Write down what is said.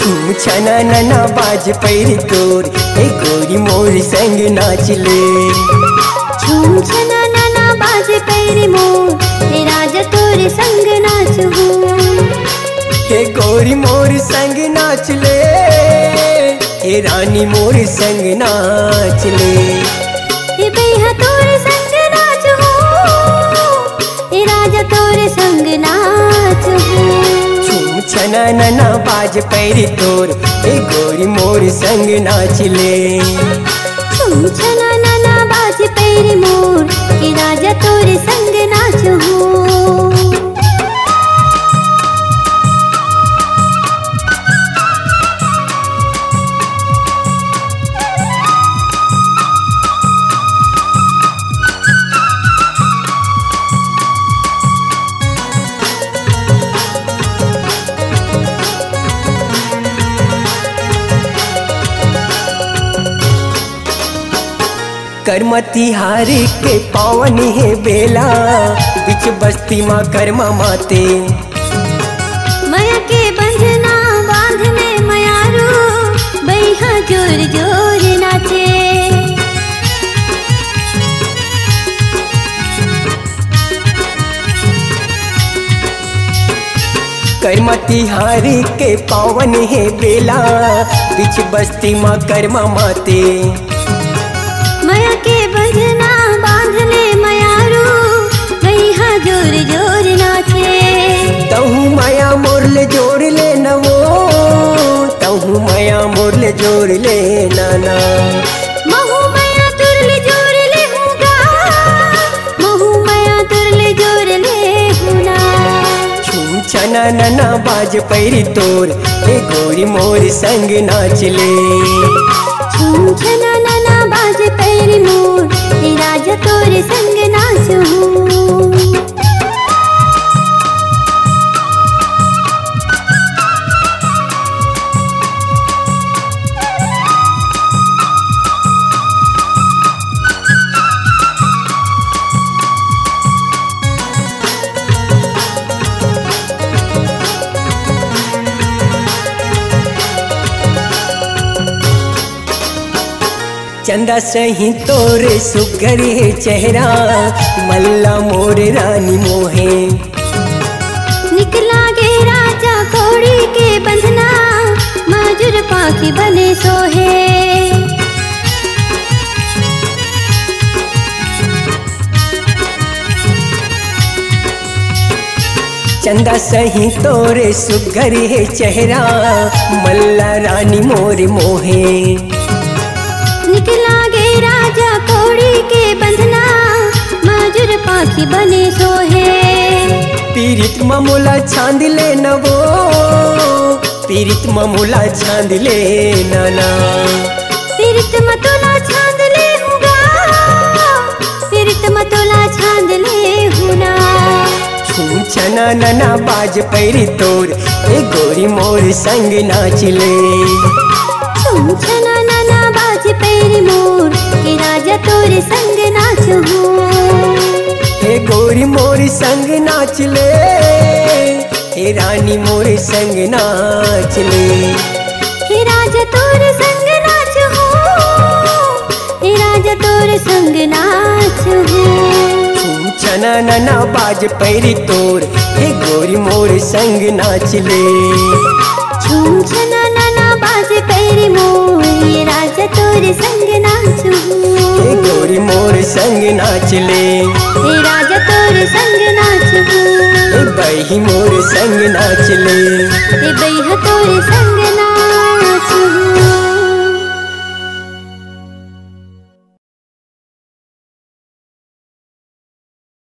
छूम छना नना बाज पैरी तोर ए गोरी मोर संग नाचले। छूम छना नना बाज पैरी मोर हे राजा तोर संग नाचू। हे गोरी मोर संग नाचले, हे रानी मोर संग नाचले। हे भैया तोर संग नाचू, हे राजा तोर संग नाचू। छूम छना नना बाज पैरी तोर ए गोरी मोर संग नाचले। छूम छना नना बाज पैरी मोर हे राजा तोर संग नाचू। करमती हारी के पावन है बेला, बिच बस्ती माँ कर्मा माते। माया के बंधना बांधने मयारू बैहा जोर जोर नाचे। करमती हारी के पावन है बेला, बिच बस्ती माँ कर्मा माते। माया के बंधना बांधले मयारू बैहा जोर जोर नाचे। तहु माया मोरले जोड़ ले नवो, तहु माया मोरले जोड़ ले नाना। महू माया तुरले जोर ले हूँगा, महू माया तुरले जोर ले हूँना। छूम छना नना बाज पैरी तोर ए गोरी मोर संग नाचले। छूम छना नना बाज पैरी मोर हे राजा तोर संग नाचू। चंदा सही तोरे सुघरे चेहरा, मल्ला मोर रानी मोहे। निकला गे राजा कोड़ी के बंधना, माजुर पाखी बने सोहे। चंदा सही तोरे सुघरे चेहरा, मल्ला रानी मोर मोहे। निकला गे राजा कोड़ी के बंधना, माजुर पाखी बने सोहे। पीरित ममूला छांद ले नवो, पीरित ममूला छांद ले नाना। पीरित मतोला छांद ले हूँगा, पीरित मतोला छांद ले हूँना। छूम छना नना बाज पैरी तोर ए गोरी मोर संग नाचले। छूम छना नना बाज पैरी मोर हे राजा तोर संग नाचू। हे गोरी मोर संग नाचले, हे रानी मोर संग नाचले। हे राजा तोर संग नाचू, हे राजा तोर संग नाचू। छूम छना नना बाज पैरी तोर हे गोरी मोर संग नाचले। छूम छना नना बाज पैरी मोर हे राजा तोर संग नाचू। हे गोरी मोर संग नाचले, हे राजा तोर संग नाचू। हे बही मोर संग नाचले। हे बैहा तोर संग